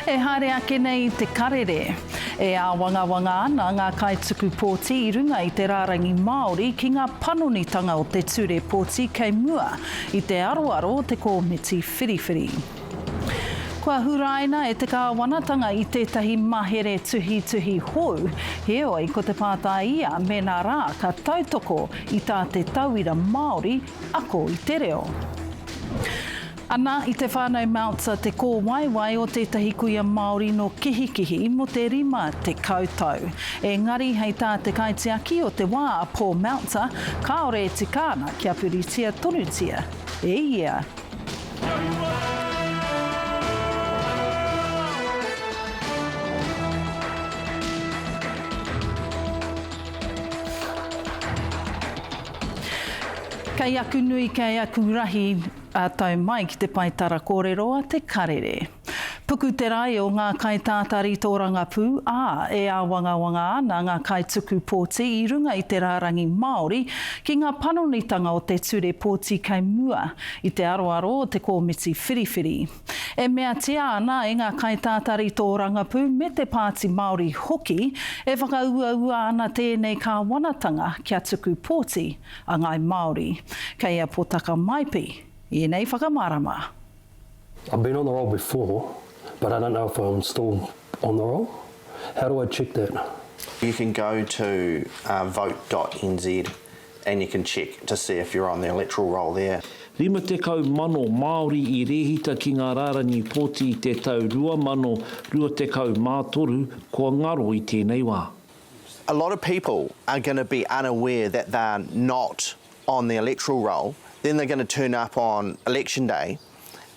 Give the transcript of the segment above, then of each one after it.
E haere ake nei te karere. E a wanga ana ngā kaituku pōti I runga I te rārangi Māori ki ngā panonitanga o te ture pōti kei mua I te aroaro o te kōmiti whiriwhiri. Kua huraina e te kāwanatanga I tētahi mahere tuhi hou, heoi ko te pāta ia me nā rā ka tautoko I tā te tauira Māori ako I te reo. Ana I te whānau Mautsa te kōwaiwai o tētahi kuia Māori no kihikihi mo te rima te kautau. Engari hei tā te kaitiaki o te wā a Paul Mautsa, kaore e tikana kia puritia tonutia. E ia. Kei aku nui, kei aku rahi tau mai ki te paitara kōreroa te karere. Puku te rai o ngā kaitātari tōrangapū, e a wanga ana ngā kaituku pōti I runga I te rārangi Māori ki ngā panonitanga o te ture pōti kei mua I te aroaro o te kōmiti whiriwhiri. E mea tia ana e ngā kaitātari tōrangapū me te Pāti Māori hoki e whakauaua ana tēnei kāwanatanga kia tuku pōti a ngai Māori. Kei a potaka maipi, I nei whakamarama. I've been on the roll before, but I don't know if I'm still on the roll. How do I check that? You can go to vote.nz and you can check to see if you're on the electoral roll there. Rima te kau mano Māori I rehita ki ngā rārangi pōti I te tau 2023 kua ngaro I tēnei wā. A lot of people are going to be unaware that they're not on the electoral roll. Then they're going to turn up on election day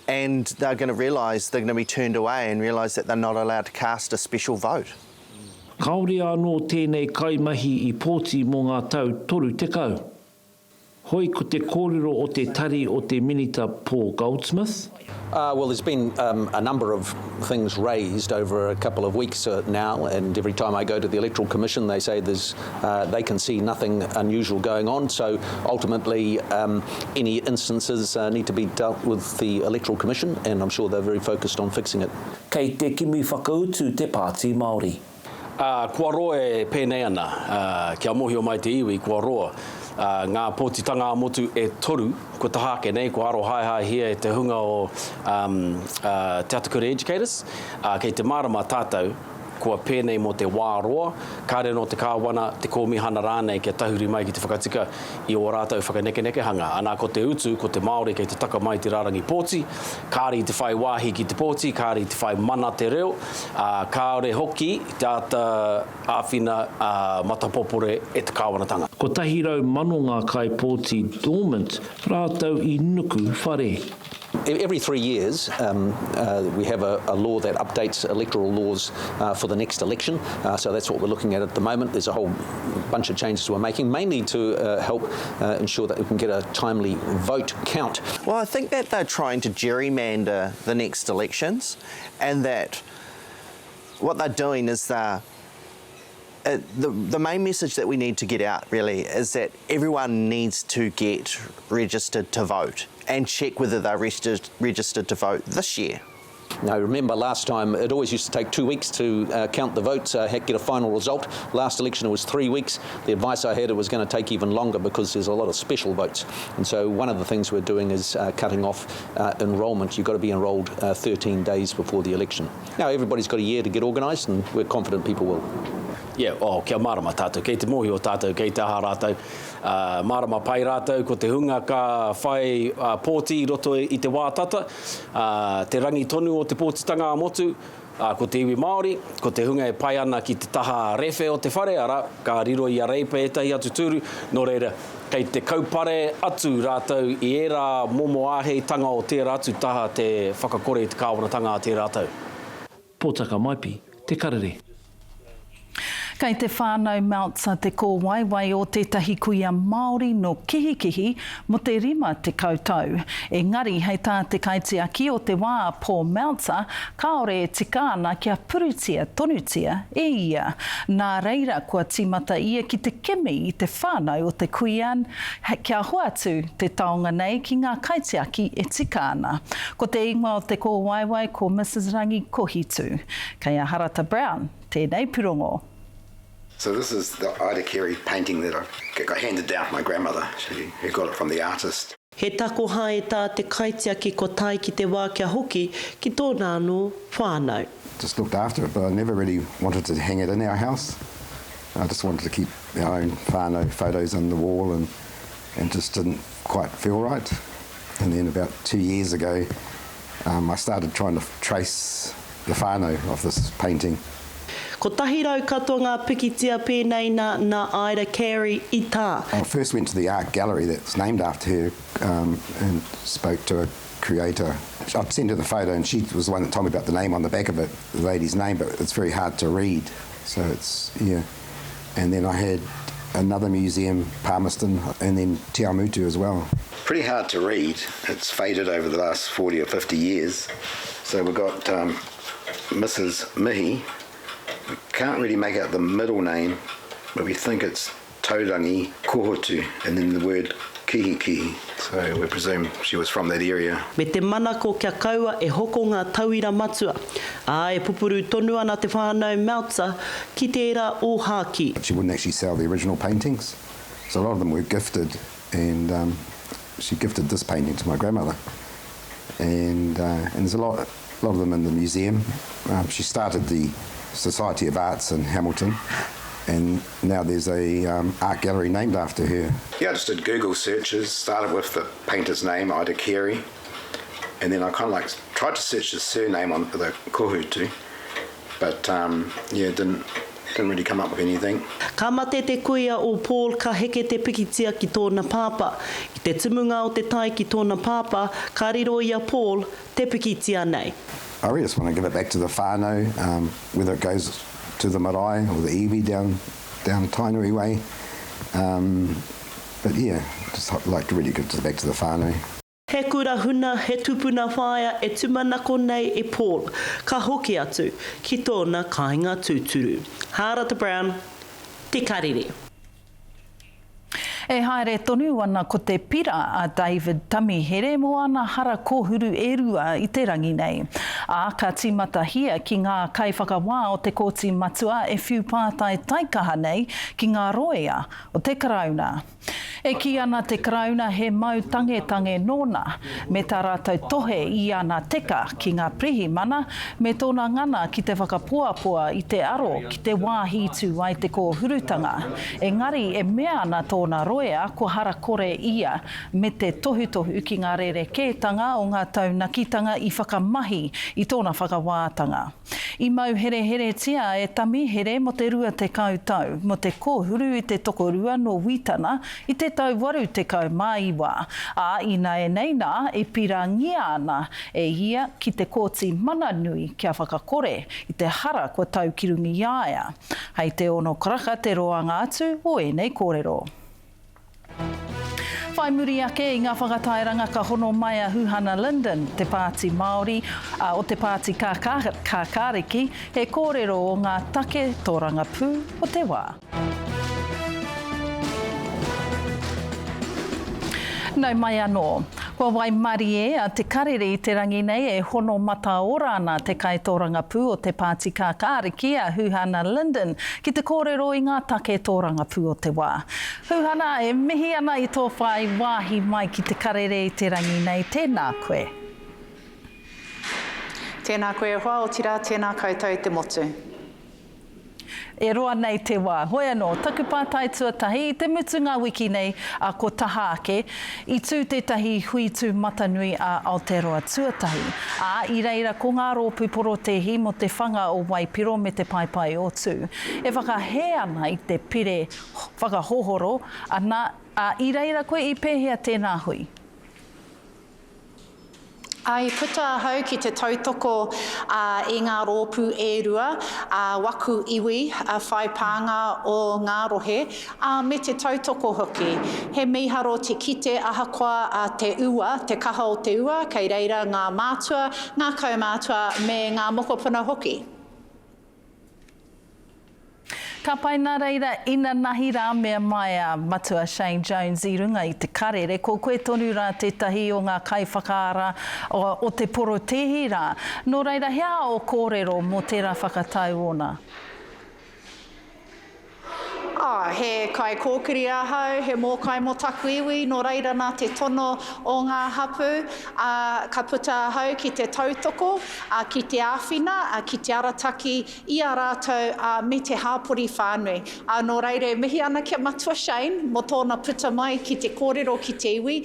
and they're going to realise they're going to be turned away and realise that they're not allowed to cast a special vote. Kaore anō tēnei kaimahi I pōti mō ngā tau toru te kau. Hoi ko te kōrero o te tari o te minita Paul Goldsmith. Well, there's been a number of things raised over a couple of weeks now, and every time I go to the Electoral Commission, they say they can see nothing unusual going on. So ultimately, any instances need to be dealt with the Electoral Commission, and I'm sure they're very focused on fixing it. Kei te kimi whakautu te Pāti Māori. Kua roa e pēnei ana, kia mohi o mai te iwi, kua roa. Ngā pōtitanga motu e toru, ko te hake nei, ko aro haihai hia e te hunga o Te Atakura Educators. Kei te marama tātou, kua pēnei mo te wāroa, kāre no te kāwana, te kōmihana rānei kia tahuri mai ki te whakatika I o rātou whakaneke hanga. Anā ko te utu, ko te Māori kei te taka mai te rārangi pōti, kāri te whai wāhi ki te pōti, kāri te whai mana te reo, kāore hoki tāta āwhina matapopore e te kāwanatanga. Ko tahirau mano ngā kai pōti dormant, rātou I nuku whare. Every 3 years, we have a law that updates electoral laws for the next election. So that's what we're looking at the moment. There's a whole bunch of changes we're making, mainly to help ensure that we can get a timely vote count. Well, I think that they're trying to gerrymander the next elections, and that what they're doing is the main message that we need to get out really is that everyone needs to get registered to vote and check whether they're registered to vote this year. Now, remember last time it always used to take 2 weeks to count the votes, get a final result. Last election it was 3 weeks. The advice I had it was going to take even longer because there's a lot of special votes. And so one of the things we're doing is cutting off enrolment. You've got to be enrolled 13 days before the election. Now, everybody's got a year to get organised and we're confident people will. Yeah, kia marama tātou, kei te mohi o tātou, kei te aha rātou. Marama pai rātou, ko te hunga ka whai pōti I roto I te wātata. Te rangi tonu o te pōtitanga a motu, ko te iwi Māori, ko te hunga e pai ana ki te taha rewhe o te whare, ara, ka riro I a reipa e tahi atu tūru, nō reira, kei te kaupare atu rātou I era momo āhei tanga o te rātu taha te whakakore te kāwanatanga a te rātou. Pōtaka maipi, te karere. Kei te whānau Meltzer te kōwaiwai o tētahi kuia Māori no kihikihi mo te rima te kautau. Engari, hei tā te kaitiaki o te wā Paul Meltzer, kaore e tika ana kia purutia tonutia e ia. Nā reira kua timata ia ki te kemi i te whānau o te kuian, kia hoatu te taonga nei ki ngā kaitiaki e tika ana. Ko te ingoa o te kōwaiwai ko Mrs. Rangi Kohitu. Kei a Harata Brown, tēnei purongo. So this is the Ida Carey painting that I got handed down from my grandmother. She got it from the artist. He tako hae tā te kaitiaki ko tai ki te wā kia hoki ki tōna anō whānau. Just looked after it, but I never really wanted to hang it in our house. I just wanted to keep our own whānau photos on the wall and just didn't quite feel right. And then about 2 years ago, I started trying to trace the whānau of this painting. Ko tahi rau katoa ngā pikitia pēnei nā Ida Carey i tā. I first went to the art gallery that's named after her and spoke to a creator. I'd sent her the photo and she was the one that told me about the name on the back of it, the lady's name, but it's very hard to read. So it's, yeah. And then I had another museum, Palmerston, and then Te Awamutu as well. Pretty hard to read. It's faded over the last 40 or 50 years. So we've got Mrs. Mihi. We can't really make out the middle name, but we think it's Taurangi Kohotu, and then the word kihikihi. So we presume she was from that area. Me te manako kia kaua e hoko ngā tauira matua. E pupuru tonu ana te whānau Meltzer ki te era o Haki. She wouldn't actually sell the original paintings, so a lot of them were gifted, and she gifted this painting to my grandmother. And there's a lot of them in the museum. She started the Society of Arts in Hamilton, and now there's a art gallery named after her. Yeah, I just did Google searches, started with the painter's name, Ida Carey, and then I kind of like tried to search the surname on the Kohutu, but yeah, didn't really come up with anything. Ka mate te kuia o Paul ka heke te pikitia ki tōna pāpa. I te tumunga o te tai ki tōna pāpa, ka riro ia Paul te pikitia nei. I really just want to give it back to the whānau, whether it goes to the marae or the iwi down Tainui way. But yeah, just like to really give it back to the whānau. He kura huna, he tupuna whaia, e tumanako nei e Paul. Ka hoki atu ki tōna kāinga tūturu. Harata Brown, te karere. E haere tonu ana ko te pira a David Tamihere mo ana hara kōhuru e rua i te rangi nei. Ka timata hia ki ngā kaiwhakawā o te kōti matua e whiu pātai taikaha nei ki ngā roea o te karauna. E ki ana te karauna he mau tangetange nōna, me tā rātou tohe i ana teka ki ngā prihi mana, me tōna ngana ki te whakapuapua i te aro ki te wāhitu ai te kōhurutanga. Engari e mea ana tōna roea ko hara kore ia me te tohutohu ki ngā rerekētanga o ngā taunakitanga i whakamahi i tōna whakawātanga. I mau here tia e Tamihere mo te rua te kautau, mo te kōhuru i te tokorua no Witana i te tau waru te kau māiwa. Ina e neina e pirangia ana e ia ki te kōti mananui kia whakakore i te hara kua tau kirungi iaia. Hei te ono karaka te roanga atu o enei kōrero. Whai muri ake i ngā whakatairanga ka hono mai a Huhana Linden, te Pāti Māori, o te Pāti Kākāriki, he kōrero o ngā take tōranga pū o te wā. Nau mai anō. Kua wai Marie a te karere i te rangi nei e hono mata ora ana te kaitōranga pū o te Pāti Kākāriki a Huhana Linden ki te kōrero i ngā take tōranga pū o te wā. Huhana, e mihi ana i tō whai wāhi mai ki te karere i te rangi nei. Tēnā koe. Tēnā koe hoa o tira, tēnā koutou te motu. E roa nei te wā. Hoi anō, taku pātai tuatahi, i te mutu ngā wiki nei a ko taha ake, i tū tētahi huitu matanui a Aotearoa tuatahi. I reira ko ngā rōpū porotehi mo te whanga o Waipiro me te paipai o tū. E whakahe ana i te pire whakahohoro, ana i reira koe i pēhea tēnā hui. Ai puta hau ki te tautoko i ngā rōpū e rua, waku iwi, whai pānga o ngā rohe, me te tautoko hoki. He miharo te kite ahakoa te ua, te kaha o te ua, kei reira ngā mātua, ngā kaumātua me ngā mokopuna hoki. Ka pai nā reira ina nahi rā mea mai a matua Shane Jones I runga I te karere. Ko koe tonu rā tētahi o ngā kaiwhakaara o te porotehi rā. Nō reira, hea o kōrero mō tērā whakatau ona? He kai kōkiri ahau, he mō kai mō taku iwi, nō reira nā te tono o ngā hapu, ka puta ahau ki te tautoko, ki te āwhina, ki te arataki, I a rātou me te hāpori whānui. Nō reira, mihi ana kia matua Shane, mō tōna puta mai ki te kōrero ki te iwi,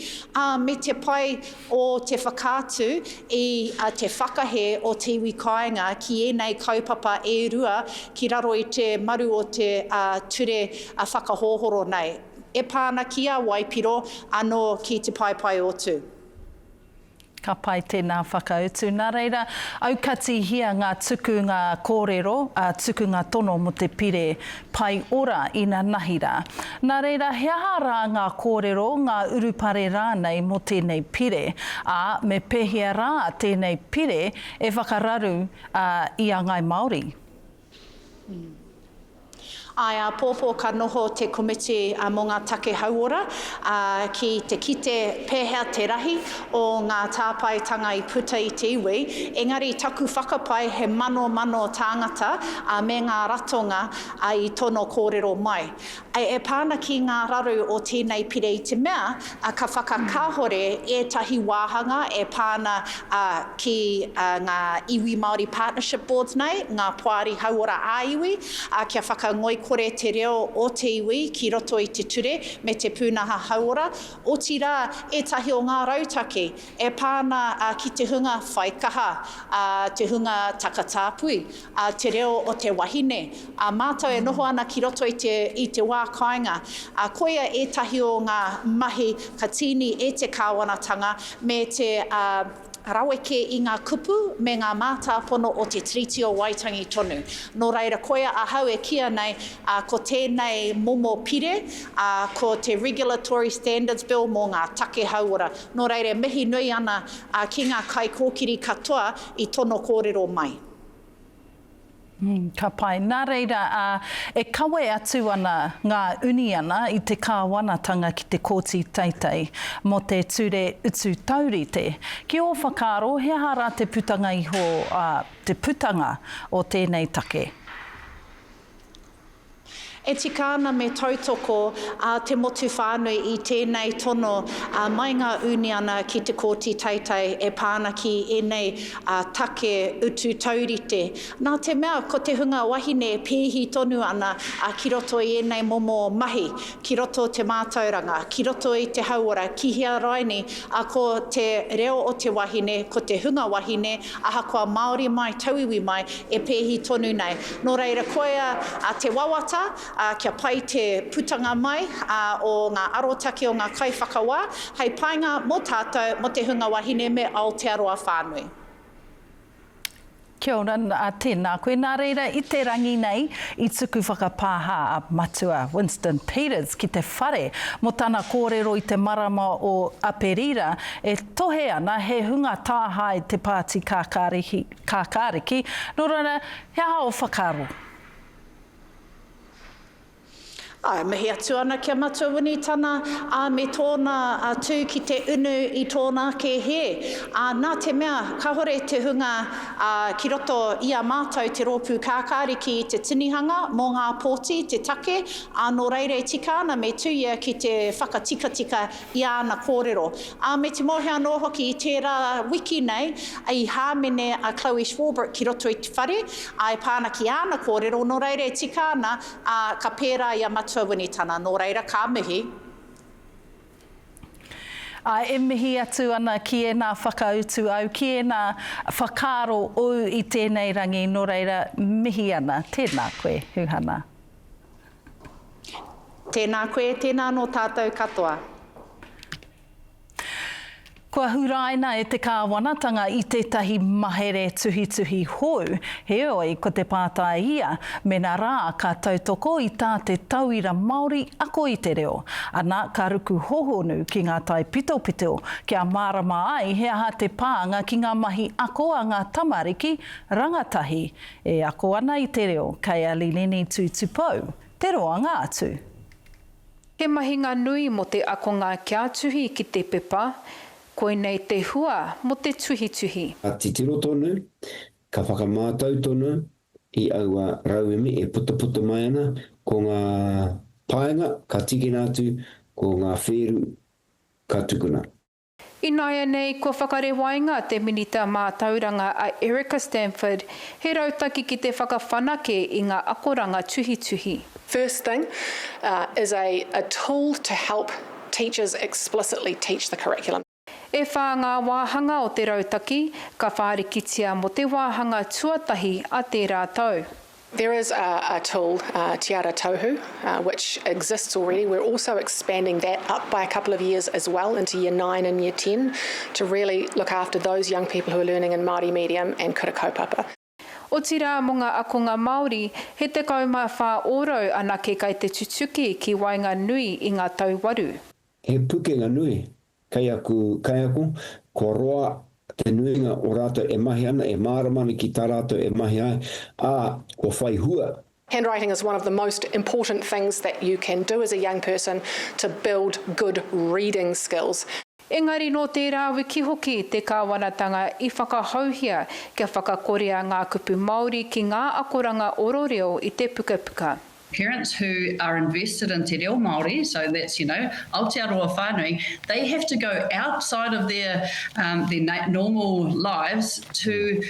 me te pai o te whakātu I te whakahe o te iwi kāinga ki enei kaupapa e rua ki raro I te maru o te ture a whakahohoro nei. E pāna kia Waipiro anō ki te pai otu. Ka pai tēnā whakautu. Nā reira, aukati hia ngā tuku ngā kōrero, tuku ngā tono mo te pire pai ora I ngā nahira. Nā reira, hea rā ngā kōrero, ngā urupare rānei mo tēnei pire, me pehia rā tēnei pire e whakararu I a ngai Māori. Ai pōpō ka noho te komiti mō ngā take hauora ki te kite pēhea te rahi o ngā tāpaitanga I puta I te iwi. Engari taku whakapai he mano tāngata me ngā ratonga I tono kōrero mai. E pāna ki ngā raru o tēnei pire I te mea, ka whakakahore tahi wāhanga e pāna ki ngā Iwi Māori Partnership Boards nei, ngā poari hauora ā-iwi, kia whakangoi kore te reo o te iwi ki roto I te ture me te pūnaha hauora. O tira tahi o ngā rautaki e pāna ki te hunga whaikaha, te hunga takatāpui, te reo o te wahine. Mātou e noho ana ki roto I te wā kāinga. Koia tahi o ngā mahi ka tini te kāwanatanga me te raweke I ngā kupu me ngā mātāpono o te Treaty o Waitangi tonu. Nō reira, koia ahau e kia nei ko tēnei momo pire, ko te Regulatory Standards Bill mō ngā take hauora. Nō reira, mihi nui ana ki ngā kai kōkiri katoa I tono kōrero mai. Ka pai. Nā reira, e kawe atu ana ngā uni ana I te kāwanatanga ki te kōti teitei mo te ture utu taurite. Ki o whakaro, hea rā te putanga iho, te putanga o tēnei take? E tikana me tautoko te motu whānui I tēnei tono mai ngā uni ana ki te kōti teitei e pāna ki enei take utu taurite. Nā te mea, ko te hunga wahine pēhi tonu ana ki roto I enei momo mahi, ki roto te mātauranga, ki roto I te hauora, ki hea raini ko te reo o te wahine, ko te hunga wahine, ahakoa Māori mai, tauiwi mai, e pēhi tonu nei. Nō reira, koia te wawata, kia pai te putanga mai o ngā arotaki o ngā kaiwhakawā, hei painga mō tātou mo te hunga wahine me Aotearoa whānui. Kia ora, tēnā koe. Nā reira, I te rangi nei, I tuku whakapāha a matua Winston Peters ki te whare mo tāna kōrero I te marama o Aperira, e tohe ana he hunga tāha I te pāti kākāriki. Nō reira, hea o whakaro? Mihi atu ana kia matua winitana me tōna tū ki te unu I tōna ke he. Nā te mea, ka hore te hunga ki roto I a mātou te rōpū kākāriki I te tinihanga mō ngā pōti, te take, nō reira e tika ana me tūia ki te whakatika I ana kōrero. Me te mohe anō hoki I tērā wiki nei, I hāmene Chloe Schwarbrick ki roto I te whare, ai pāna ki ana kōrero, nō reira e tika ana ka pērā I a matua winitana, nō reira ka mihi. E mihi atu ana ki e nā whakautu au, ki e nā whakaro o I tēnei rangi, nō reira mihi ana. Tēnā koe, Huhana. Tēnā koe, tēnā no tātou katoa. Kua huraina e te kāwanatanga I tētahi mahere tuhi hou, heoi ko te pātai ia, mena rā ka tautoko I tā te tauira Māori ako I te reo. Ana ka ruku hohonu ki ngā tai pito, kia mārama ai he aha te pāanga ki ngā mahi ako a ngā tamariki rangatahi. E ako ana I te reo, kei a Lilini Tutupou, te roanga atu. He mahinga nui mo te akonga kia tuhi ki te pepa, koinei te hua mo te tuhi. A titiro tonu, ka whakamātau tonu, I aua rauemi e puta mai ana, ko ngā paenga ka tikina atu, ko ngā wheru ka tukuna. I nāia nei, kua whakarewainga te minita mā tauranga a Erica Stanford, he rautaki ki te whakawhanake I ngā akoranga tuhi. First thing is a tool to help teachers explicitly teach the curriculum. E whā ngā wāhanga o te rautaki, ka whārikitia mo te wāhanga tuatahi a te rātau. There is a tool, Te Ara Tauhu, which exists already. We're also expanding that up by a couple of years as well into Year 9 and Year 10 to really look after those young people who are learning in Māori medium and kura kaupapa. O tira mo ngā akonga Māori, he te kauma whā orau anake kai te tutuki ki wainga nui I ngā tauwaru. He pukenga nui, kai aku, ko roa te nuinga o rātou e mahi ana, e māramani ki tā rātou e mahi ai, ko whai hua. Handwriting is one of the most important things that you can do as a young person to build good reading skills. Engari no te rā wiki hoki te kāwanatanga I whakahauhia kia whakakorea ngā kupu Māori ki ngā akoranga ororeo I te pukapuka. Parents who are invested in te reo Māori, so that's, Aotearoa whānui, they have to go outside of their normal lives to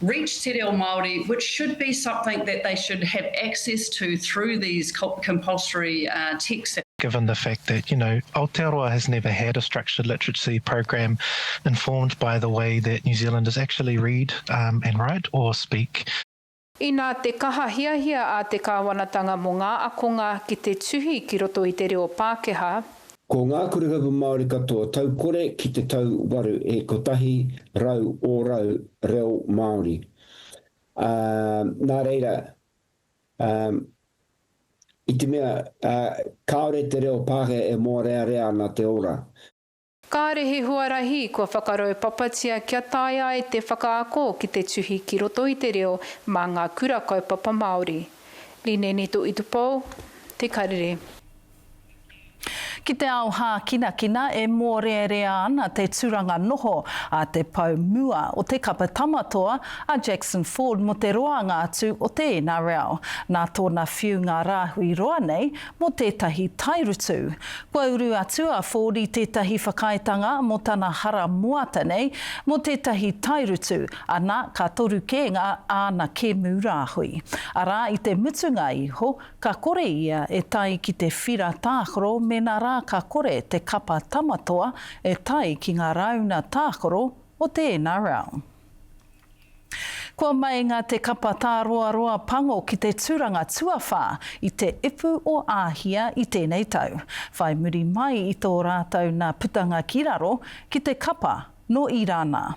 reach te reo Māori, which should be something that they should have access to through these compulsory texts. Given the fact that, Aotearoa has never had a structured literacy program informed by the way that New Zealanders actually read and write or speak. I nā te kaha hiahia a te kāwanatanga mo ngā akonga ki te tuhi ki roto I te reo Pākehā. Ko ngā kurikapu Māori katoa taukore ki te tauwaru e kotahi rau o rau reo Māori. Nā reira, I te mea, kaore te reo Pākehā e mō rea nā te ora. Kāre he huarahi kua whakarau papatia kia taia I te whakaako ki te tuhi ki roto I te reo mā ngā kura kaupapa Māori. Lilini Tutupou, te karere. Ki te ao hākina e mōrearea ana te turanga noho a te pau mua o te kapa tamatoa a Jackson Ford mo te roanga atu o te NRL. Nā tōna whiu ngā rāhui roa nei mo tētahi tairutu. Kua uru atu a Ford I tētahi whakaitanga mo tana hara muata nei mo tētahi tairutu ana ka toru kēnga ana ke mūrāhui. Arā I te mutunga iho, ka kore ia e tai ki te whira tākoro me nā rā ka kore te kapa tamatoa e tai ki ngā rauna tākoro o te NRL. Kua mai ngā te kapa tāroa pango ki te turanga tuawhā I te ipu o āhia I tēnei tau. Whai muri mai I tō rātou nā putanga kiraro ki te kapa no Irana.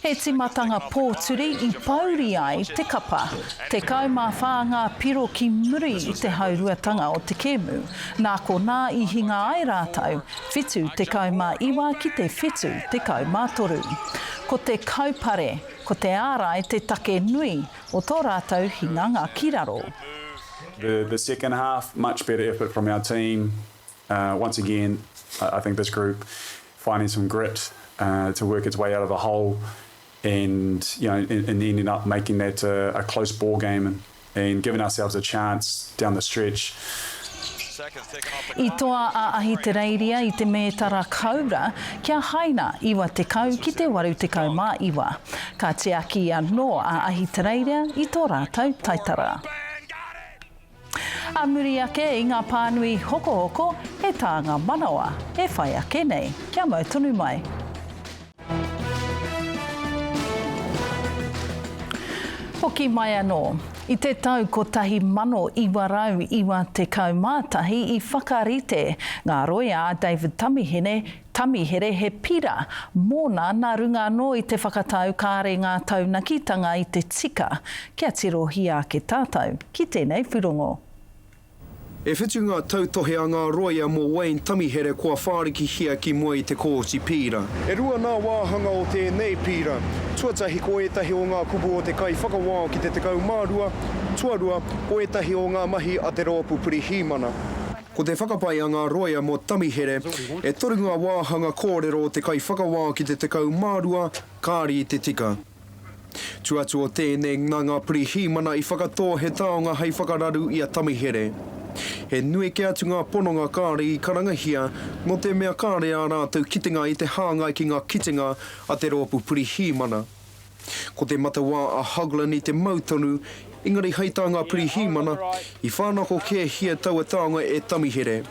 He timatanga pōturi I pauri ai te kapa. Te kaumawhā ngā piro ki muri I te hauruatanga o te kēmu. Nā ko nā I hinga ai rātou, whitu te kaumā iwa ki te whitu te kaumā toru. Ko te kaupare, ko te ārai te take nui o tō rātou hinganga kiraro. The second half, much better effort from our team. Once again, I think this group finding some grit to work its way out of the hole and ending up making that a close ball game and giving ourselves a chance down the stretch. I toa a ahi te reiria I te mētara kaura kia haina iwa te kau ki te waru te kau mā iwa. Ka te aki anō a ahi te reiria I tō rātou taitara. A muri ake I ngā pānui hoko e tā ngā manawa e whai ake nei. Kia mau tonu mai. Hoki mai anō, I te tau ko tahi mano iwa rau iwa te kaumātahi I whakarite ngā roia a David Tamihene tamihere he pira. Mōna nā runga anō i te whakatau kāre ngā taunakitanga i te tika. Kia tirohi ake tātou. Ki tēnei whirongo. E whitu ngā tautohe a ngā roia mō Wayne Tamihere kua whāriki hia ki mua i te kōti pīra. E rua nā wāhanga o tēnei pīra. Tuatahi ko etahi o ngā kupu o te kai whakawao ki te tekau mārua. Tuarua ko etahi o ngā mahi a te rōpu pirihimana. Ko te whakapai a ngā roia mō Tamihere, e toru ngā wāhanga kōrero o te kai whakawao ki te tekau mārua, kāri i te tika. Tuatu o tēnei ngā pirihimana i whakatō he taonga hei whakararu i a Tamihere. He nui ke atu ngā pononga kāre i karangahia, no te mea kāre a rātou kitenga i te hāngai ki ngā kitenga a te rōpu pirihimana. Ko te matawā a Haglan i te mautonu, ingari hei tāngā pirihimana, i whānako ke hia taua tāonga e Tamihere.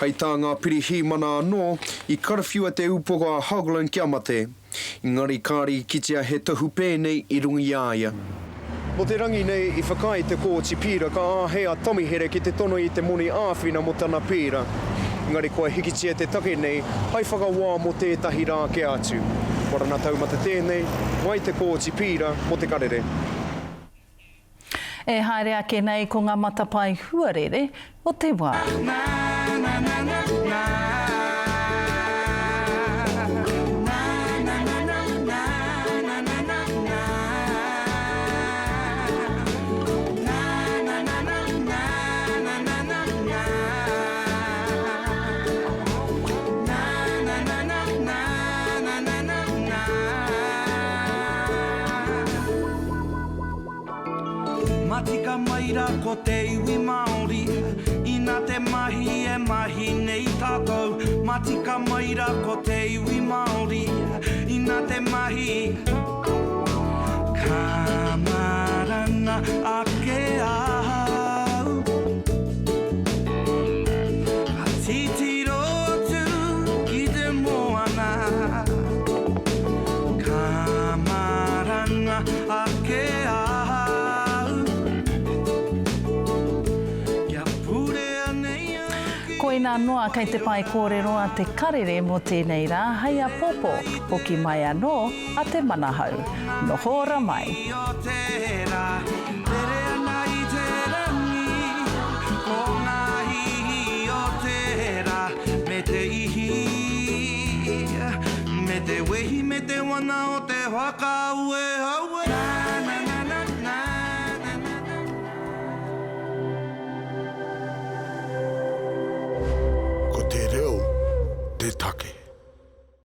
Hei tāngā pirihimana anō, i karawhiua te upoko a Haglan kia mate. Ingari kāre i kitea he tahu pēnei i rungi āia. Mo te rangi nei i whakai te kōti pīra ka āhea Tamihere ki te tono i te moni āwhina mo tana pīra. Ngari koe hikitia te take nei, hai whakawā mo tētahi rā ke atu. Warana taumata tēnei, mai te kōti pīra mo te karere. E haere ake nei ko ngā matapai huarere o te wā. Matika maira ko te iwi Māori, ina te mahi e mahi nei tātou. Matika maira ko te iwi Māori, ina te mahi. Ka marana ake ahau, ka titiro atu ki te moana. Ka marana ake ahau. Koina noa kei te pai kōrero a te karere mo tēnei rā, hei a popo, hoki mai anō a te manahau. Nohora mai. Me te ihi, me te wehi, me te wana o te waka ue haue. Ko te reo, te take.